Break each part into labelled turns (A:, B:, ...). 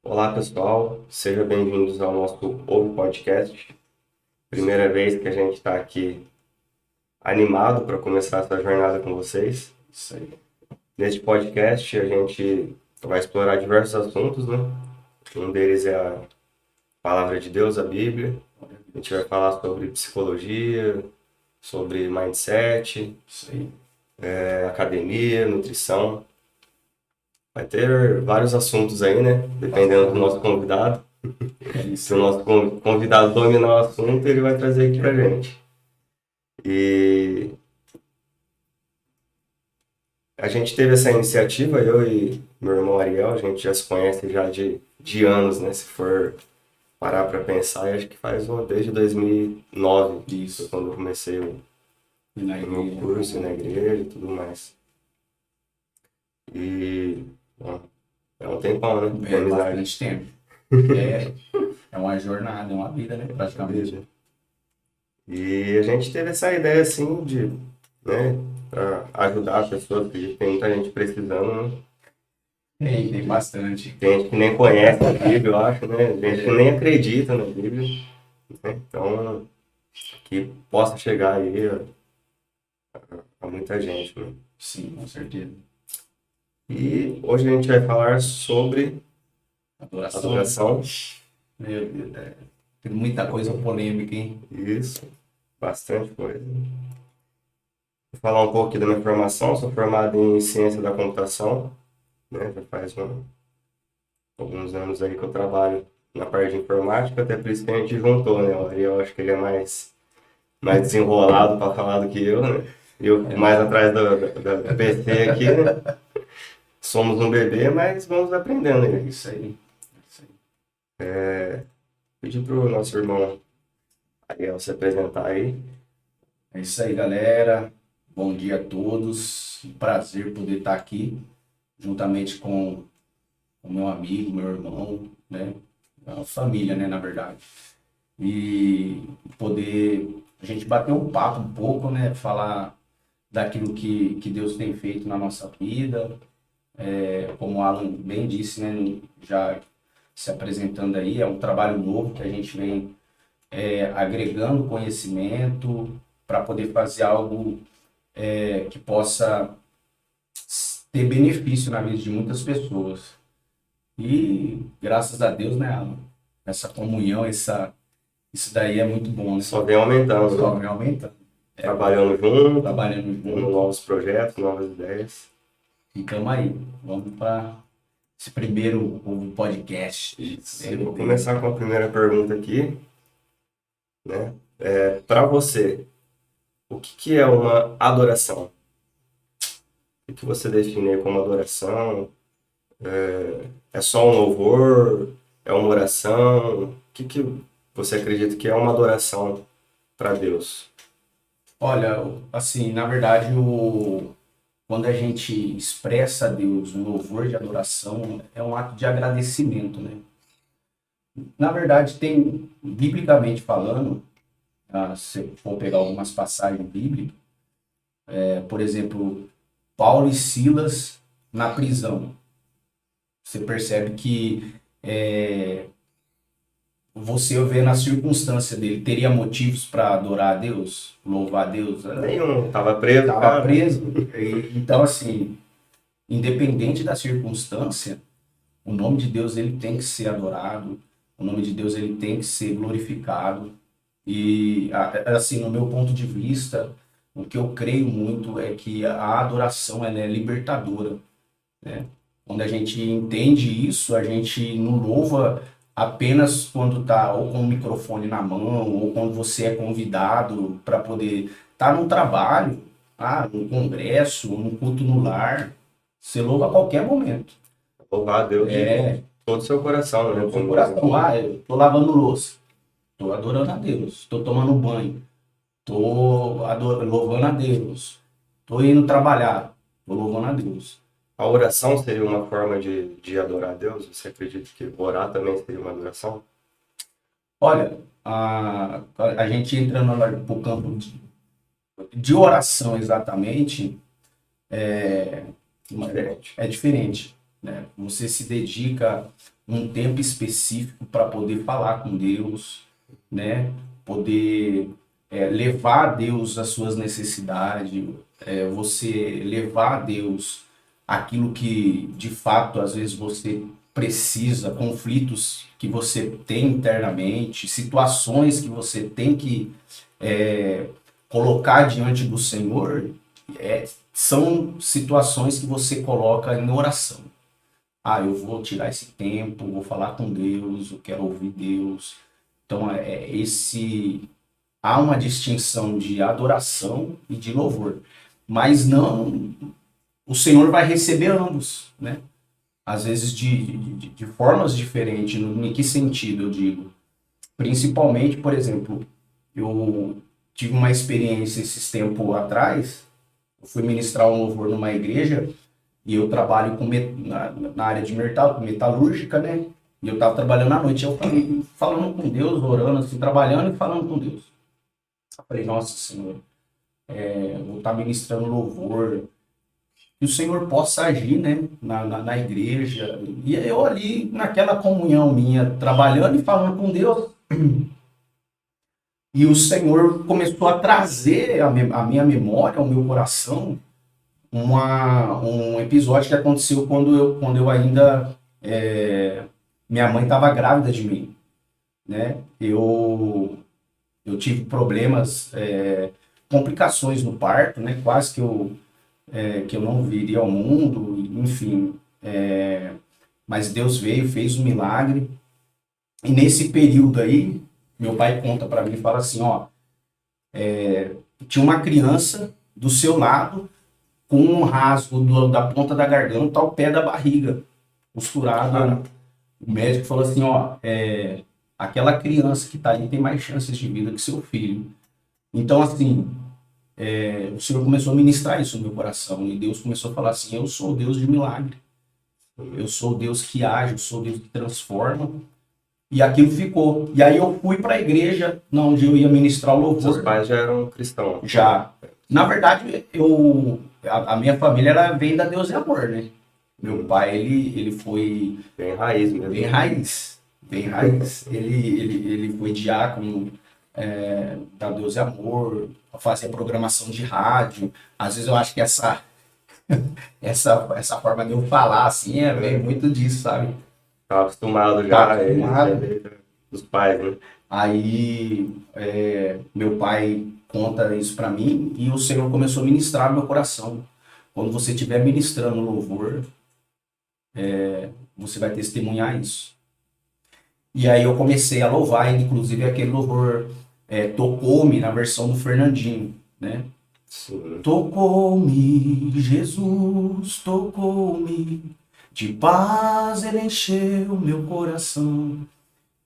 A: Olá pessoal, sejam bem-vindos ao nosso Ovo Podcast. Primeira vez que a gente está aqui animado para começar essa jornada com vocês.
B: Isso aí.
A: Neste podcast a gente vai explorar diversos assuntos, né? Um deles é a Palavra de Deus, a Bíblia. A gente vai falar sobre psicologia, sobre mindset,
B: Isso aí.
A: academia, nutrição. Vai ter vários assuntos aí, né? Dependendo do nosso convidado. Se o nosso convidado dominar o assunto, ele vai trazer aqui pra gente. E a gente teve essa iniciativa, eu e meu irmão Ariel, a gente já se conhece já de anos, né? Se for parar pra pensar, acho que faz desde 2009,
B: Isso.
A: foi quando eu comecei
B: E na
A: o meu
B: igreja.
A: curso na igreja e tudo mais. E bom, é um tempão, né? De
B: É
A: amizade.
B: bastante tempo. É uma jornada, é uma vida, né? Praticamente.
A: E a gente teve essa ideia assim de, né, pra ajudar as pessoas, porque tem muita gente precisando, né?
B: Tem bastante.
A: Tem gente que nem conhece a Bíblia, eu acho, né? Gente que nem acredita na Bíblia, né? Então, que possa chegar aí a muita gente, né?
B: Sim, com certeza.
A: E hoje a gente vai falar sobre
B: Adoração.
A: adoração.
B: Meu Deus, tem muita coisa polêmica, hein?
A: Isso, bastante coisa. Vou falar um pouco aqui da minha formação, sou formado em ciência da computação, né? Já faz alguns anos aí que eu trabalho na parte de informática, até por isso que a gente juntou, né? O Ariel, acho que ele é mais desenrolado para falar do que eu, né? Eu fico mais atrás do PC aqui, né? Somos um bebê, mas vamos aprendendo
B: É
A: aí.
B: isso aí.
A: Pedir pro nosso irmão Ariel se apresentar aí.
B: É isso aí, galera. Bom dia a todos. Um prazer poder estar aqui, juntamente com o meu amigo, meu irmão, né? É uma família, né, na verdade. E poder a gente bater um papo um pouco, né? Falar daquilo que Deus tem feito na nossa vida. Como o Alan bem disse, né? Já se apresentando aí, é um trabalho novo que a gente vem agregando conhecimento para poder fazer algo que possa ter benefício na vida de muitas pessoas. E graças a Deus, né, Alan? Essa comunhão, isso daí é muito bom, né?
A: Só vem aumentando,
B: Só
A: né?
B: vem aumentando.
A: Trabalhando junto,
B: Trabalhando
A: com
B: junto.
A: novos projetos, novas ideias.
B: E tamo aí. Vamos para esse primeiro podcast.
A: Eu vou começar com a primeira pergunta aqui, né? Para você, o que é uma adoração? O que você define aí como adoração? É só um louvor? É uma oração? O que você acredita que é uma adoração para Deus?
B: Olha, assim, na verdade, quando a gente expressa a Deus um louvor de adoração, é um ato de agradecimento, né? Na verdade, tem, biblicamente falando, se for pegar algumas passagens bíblicas, por exemplo, Paulo e Silas na prisão. Você percebe que você vê na circunstância dele, teria motivos para adorar a Deus, louvar a Deus?
A: Nenhum, tava preso,
B: Estava
A: cara.
B: preso. Então, assim, independente da circunstância, o nome de Deus ele tem que ser adorado, o nome de Deus ele tem que ser glorificado. E, assim, no meu ponto de vista, o que eu creio muito é que a adoração ela é libertadora, né? Quando a gente entende isso, a gente não louva apenas quando está ou com o microfone na mão, ou quando você é convidado para poder estar num trabalho, num congresso, num culto no lar. Você louva a qualquer momento.
A: Louvar a Deus de todo o seu coração, né?
B: No seu coração, eu tô lavando louça, tô adorando a Deus, tô tomando banho, tô louvando a Deus, tô indo trabalhar, tô louvando a Deus.
A: A oração seria uma forma de adorar a Deus? Você acredita que orar também seria uma adoração?
B: Olha, a gente entrando para o campo de oração exatamente,
A: Diferente.
B: é diferente. né? Você se dedica um tempo específico para poder falar com Deus, né? Poder levar a Deus as suas necessidades, você levar a Deus aquilo que de fato às vezes você precisa, conflitos que você tem internamente, situações que você tem que colocar diante do Senhor, são situações que você coloca em oração. Ah, eu vou tirar esse tempo, vou falar com Deus, eu quero ouvir Deus. Então, há uma distinção de adoração e de louvor. Mas não, o Senhor vai receber ambos, né? Às vezes de formas diferentes. Em que sentido eu digo? Principalmente, por exemplo, eu tive uma experiência esses tempos atrás, eu fui ministrar um louvor numa igreja, e eu trabalho na área de metalúrgica, né? E eu estava trabalhando à noite, eu falando com Deus, orando, assim, trabalhando e falando com Deus. Eu falei, nossa Senhor, vou estar ministrando louvor, que o Senhor possa agir, né? Na igreja. E eu ali, naquela comunhão minha, trabalhando e falando com Deus, e o Senhor começou a trazer a minha memória, ao meu coração, um episódio que aconteceu quando eu ainda minha mãe estava grávida de mim, né? Eu tive problemas, complicações no parto, né? Quase que eu não viria ao mundo, enfim. Mas Deus veio, fez um milagre. E nesse período aí, meu pai conta para mim e fala assim, ó, tinha uma criança do seu lado com um rasgo da ponta da garganta ao pé da barriga, costurado. O médico falou assim, ó, aquela criança que está ali tem mais chances de vida que seu filho. Então, assim, o Senhor começou a ministrar isso no meu coração, e Deus começou a falar assim, eu sou o Deus de milagre, eu sou o Deus que age, eu sou o Deus que transforma, e aquilo ficou. E aí eu fui para a igreja, onde eu ia ministrar o louvor.
A: Seus pais já eram cristãos?
B: Já. Na verdade, a minha família vem da Deus e Amor, né? Meu pai, ele foi...
A: Bem raiz mesmo.
B: Bem raiz. Bem raiz. ele foi diácono da Deus e Amor, fazia programação de rádio. Às vezes eu acho que essa forma de eu falar, assim, vem muito disso, sabe?
A: Estava acostumado já, dos pais, né?
B: Aí, meu pai conta isso para mim, e o Senhor começou a ministrar no meu coração. Quando você estiver ministrando louvor, você vai testemunhar isso. E aí eu comecei a louvar, inclusive aquele louvor Tocou-me, na versão do Fernandinho, né?
A: Sim.
B: Tocou-me, Jesus, tocou-me, de paz ele encheu meu coração.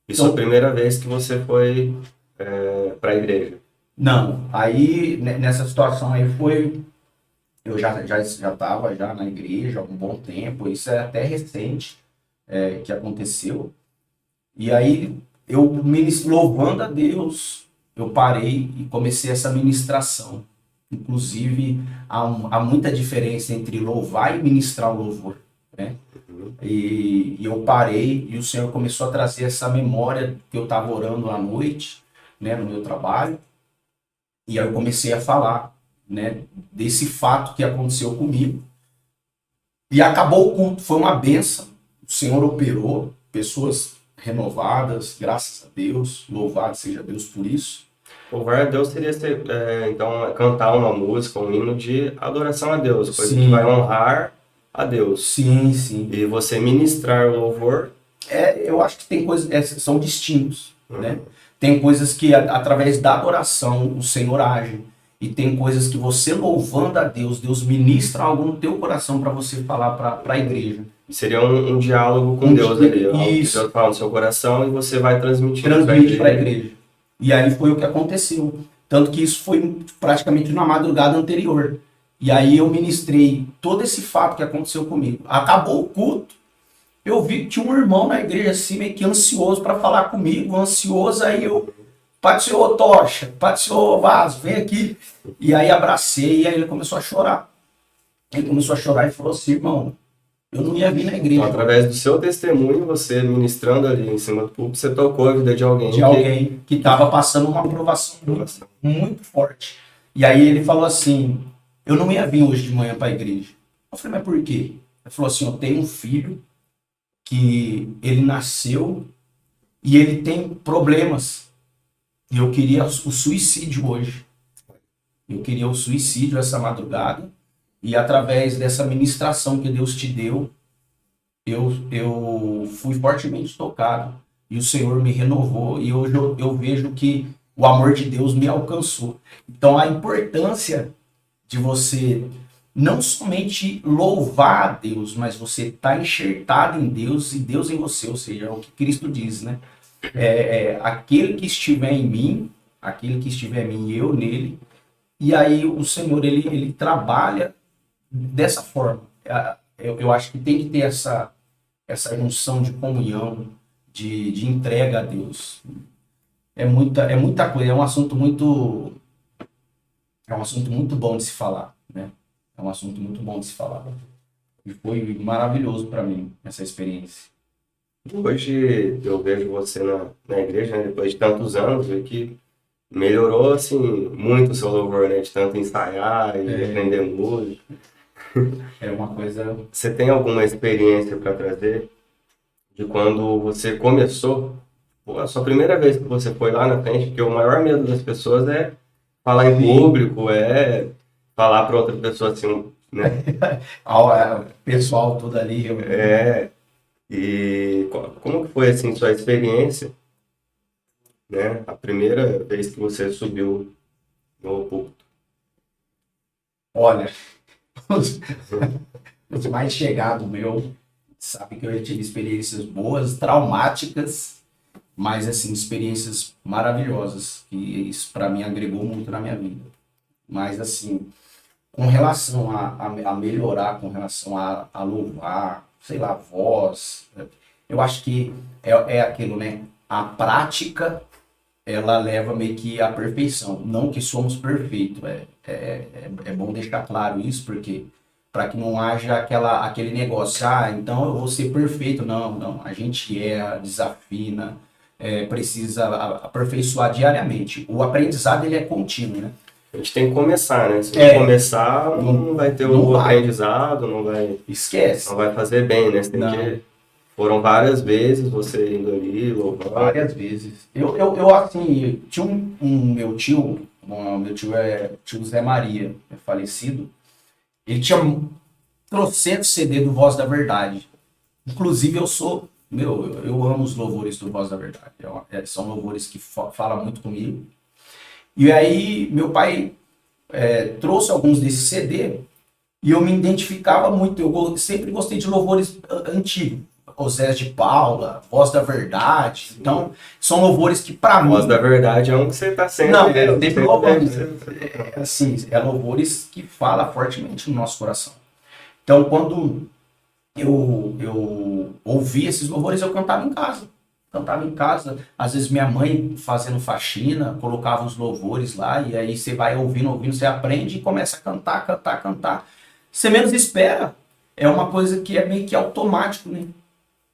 A: Isso é a primeira vez que você foi para a igreja?
B: Não, aí nessa situação aí eu já estava já na igreja há um bom tempo, isso é até recente que aconteceu. E aí eu louvando a Deus, eu parei e comecei essa ministração. Inclusive, há muita diferença entre louvar e ministrar o louvor, né? E eu parei, e o Senhor começou a trazer essa memória que eu estava orando à noite, né, no meu trabalho. E aí eu comecei a falar, né, desse fato que aconteceu comigo. E acabou o culto, foi uma bênção. O Senhor operou, pessoas renovadas, graças a Deus, louvado seja Deus por isso.
A: Louvar a Deus seria, então, cantar uma música, um hino de adoração a Deus, coisa
B: Sim.
A: que vai honrar a Deus.
B: Sim, sim.
A: E você ministrar o louvor...
B: Eu acho que tem coisas, são distintos, né? Tem coisas que, através da adoração, o Senhor age. E tem coisas que você louvando a Deus, Deus ministra algo no teu coração para você falar para a igreja.
A: Seria um diálogo com Deus ali.
B: Isso.
A: Que Deus fala no seu coração e você vai transmitir
B: para a igreja. E aí foi o que aconteceu. Tanto que isso foi praticamente na madrugada anterior. E aí eu ministrei todo esse fato que aconteceu comigo. Acabou o culto. Eu vi que tinha um irmão na igreja assim, meio que ansioso para falar comigo. Ansioso, aí eu... Pai do Senhor, Tocha. Pai do Senhor, Vaso, vem aqui. E aí abracei e aí ele começou a chorar. Ele começou a chorar e falou assim, irmão, eu não ia vir na
A: Então,
B: igreja
A: através do seu testemunho, você ministrando ali em cima do púlpito, você tocou a vida de
B: de
A: alguém que...
B: alguém que estava passando uma aprovação muito forte. E aí ele falou assim: eu não ia vir hoje de manhã para a igreja. Eu falei, mas por quê? Ele falou assim: eu tenho um filho que ele nasceu e ele tem problemas. E eu queria o suicídio hoje. Eu queria o suicídio essa madrugada. E através dessa ministração que Deus te deu, eu fui fortemente tocado. E o Senhor me renovou. E hoje eu vejo que o amor de Deus me alcançou. Então a importância de você não somente louvar a Deus, mas você estar enxertado em Deus e Deus em você, ou seja, é o que Cristo diz, né? Aquele que estiver em mim, aquele que estiver em mim e eu nele, e aí o Senhor, ele trabalha dessa forma. Eu acho que tem que ter essa junção de comunhão, de entrega a Deus. É muita coisa, é um assunto muito bom de se falar, né? É um assunto muito bom de se falar. E foi maravilhoso para mim essa experiência.
A: Hoje eu vejo você na igreja, né, depois de tantos anos, e que melhorou assim muito o seu louvor, né, de tanto ensaiar e aprender música.
B: É uma coisa.
A: Você tem alguma experiência para trazer de quando você começou? Pô, a sua primeira vez que você foi lá na frente, porque o maior medo das pessoas é falar em público, é falar para outra pessoa assim, né?
B: O pessoal todo ali reunido.
A: E como que foi assim sua experiência, né? A primeira vez que você subiu no púlpito.
B: Olha, os, os mais chegados meu sabe que eu já tive experiências boas, traumáticas, mas assim, experiências maravilhosas. E isso para mim agregou muito na minha vida. Mas assim, com relação a melhorar, com relação a louvar, sei lá, voz, eu acho que é aquilo, né? A prática, ela leva meio que à perfeição. Não que somos perfeitos, é bom deixar claro isso, porque para que não haja aquele negócio, então eu vou ser perfeito. Não, não, a gente desafina, precisa aperfeiçoar diariamente. O aprendizado, ele é contínuo, né?
A: A gente tem que começar, né? Se não começar,
B: não,
A: não vai ter
B: não
A: o
B: vai.
A: aprendizado, não
B: Esquece.
A: vai fazer bem, né? Você tem
B: Não.
A: que... Foram várias vezes você indo ali, louvando.
B: Várias vezes. Eu assim, tinha meu tio, meu tio é tio Zé Maria, é falecido. Ele tinha trocentos CD do Voz da Verdade. Inclusive eu amo os louvores do Voz da Verdade. São louvores que falam muito comigo. E aí meu pai trouxe alguns desses CD e eu me identificava muito. Eu sempre gostei de louvores antigos. Osés de Paula, Voz da Verdade. Então, são louvores que para mim...
A: Voz da Verdade é um que você tá sempre...
B: Não, eu sempre louvando.
A: Sempre...
B: Assim, louvores que falam fortemente no nosso coração. Então, quando eu ouvi esses louvores, eu cantava em casa. Cantava em casa. Às vezes minha mãe fazendo faxina, colocava os louvores lá, e aí você vai ouvindo, ouvindo, você aprende e começa a cantar, cantar, cantar. Você menos espera. É uma coisa que é meio que automático, né?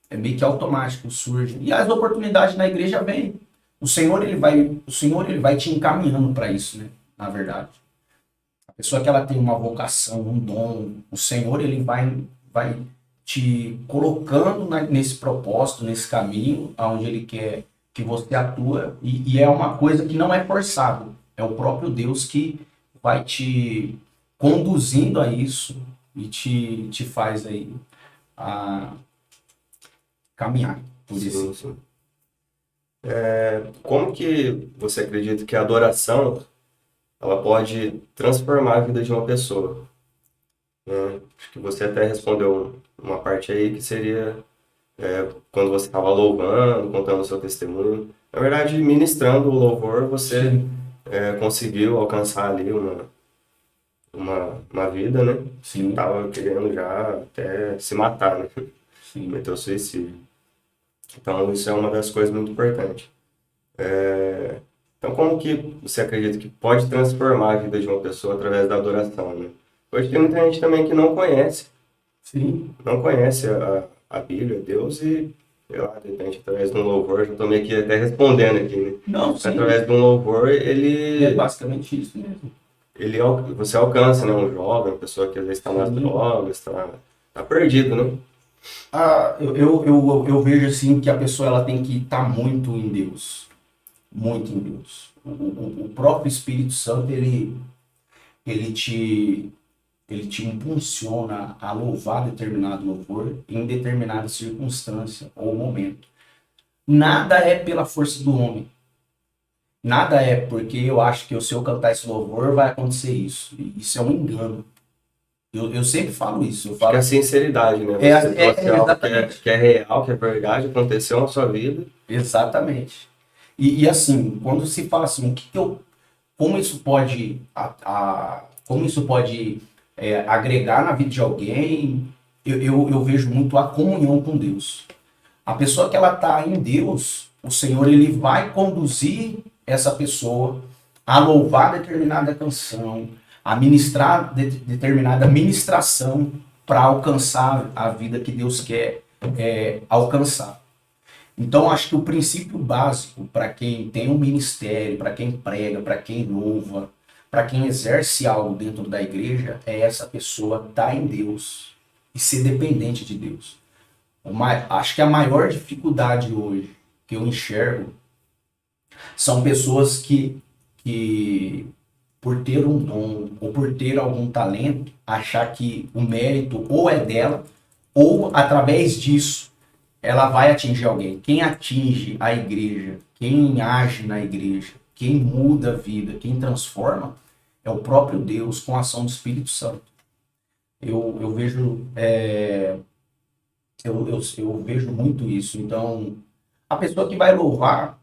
B: É meio que automático, surge. E as oportunidades na igreja vêm. O Senhor ele vai te encaminhando para isso, né? Na verdade. A pessoa que ela tem uma vocação, um dom, o Senhor ele vai te colocando nesse propósito, nesse caminho, aonde ele quer que você atua, e é uma coisa que não é forçado. É o próprio Deus que vai te conduzindo a isso e te faz aí a caminhar por isso.
A: Sim. Como que você acredita que a adoração ela pode transformar a vida de uma pessoa? Né? Acho que você até respondeu uma parte aí que seria quando você estava louvando, contando o seu testemunho. Na verdade, ministrando o louvor, você conseguiu alcançar ali uma vida, né?
B: Sim.
A: Tava querendo já até se matar, né?
B: Sim.
A: Cometer o suicídio. Então, isso é uma das coisas muito importantes. Então, como que você acredita que pode transformar a vida de uma pessoa através da adoração, né? Hoje tem muita gente também que não conhece
B: Sim.
A: não conhece a Bíblia, Deus, e, sei lá, de repente, através de um louvor, já estou meio que até respondendo aqui, né?
B: Não, sim.
A: Através de um louvor,
B: É basicamente isso mesmo.
A: você alcança, né, um jovem, uma pessoa que às vezes está nas
B: Sim.
A: drogas, tá perdido, né?
B: Eu vejo assim que a pessoa ela tem que estar muito em Deus. Muito em Deus. O próprio Espírito Santo, ele te, ele te impulsiona a louvar determinado louvor em determinada circunstância ou momento. Nada é pela força do homem. Nada é porque eu acho que se eu cantar esse louvor vai acontecer isso. Isso é um engano. Eu sempre falo isso. Eu
A: Acho que é a
B: falo,
A: sinceridade, né? Você trouxe algo
B: exatamente.
A: que é real, que é verdade, aconteceu na sua vida.
B: Exatamente. E assim, quando se fala assim, como isso pode, como isso pode agregar na vida de alguém, eu vejo muito a comunhão com Deus. A pessoa que ela está em Deus, o Senhor ele vai conduzir essa pessoa a louvar determinada canção, a ministrar determinada ministração para alcançar a vida que Deus quer alcançar. Então, acho que o princípio básico para quem tem um ministério, para quem prega, para quem louva, para quem exerce algo dentro da igreja, é essa pessoa estar em Deus e ser dependente de Deus. Acho que a maior dificuldade hoje que eu enxergo são pessoas que por ter um dom ou por ter algum talento, achar que o mérito ou é dela, ou através disso ela vai atingir alguém. Quem atinge a igreja, quem age na igreja, quem muda a vida, quem transforma, é o próprio Deus com a ação do Espírito Santo. Eu vejo eu vejo muito isso. Então, a pessoa que vai louvar,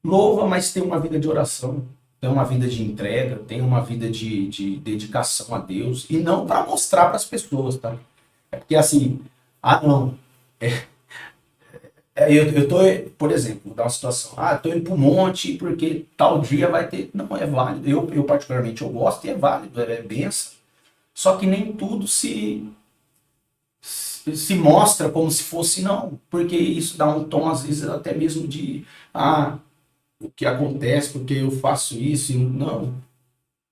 B: louva, mas tem uma vida de oração, tem uma vida de entrega, tem uma vida de dedicação a Deus, e não para mostrar para as pessoas, tá? É porque assim, não, eu tô, por exemplo, vou dar uma situação, tô indo para um monte porque tal dia vai ter, não é válido, eu particularmente eu gosto e é válido, é benção, só que nem tudo se mostra como se fosse não, porque isso dá um tom às vezes até mesmo de o que acontece porque eu faço isso, e não,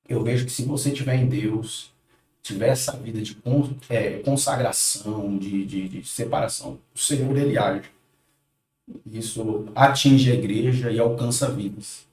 B: eu vejo que se você tiver em Deus, tiver essa vida de consagração, de separação, o Senhor ele age. Isso atinge a igreja e alcança vidas.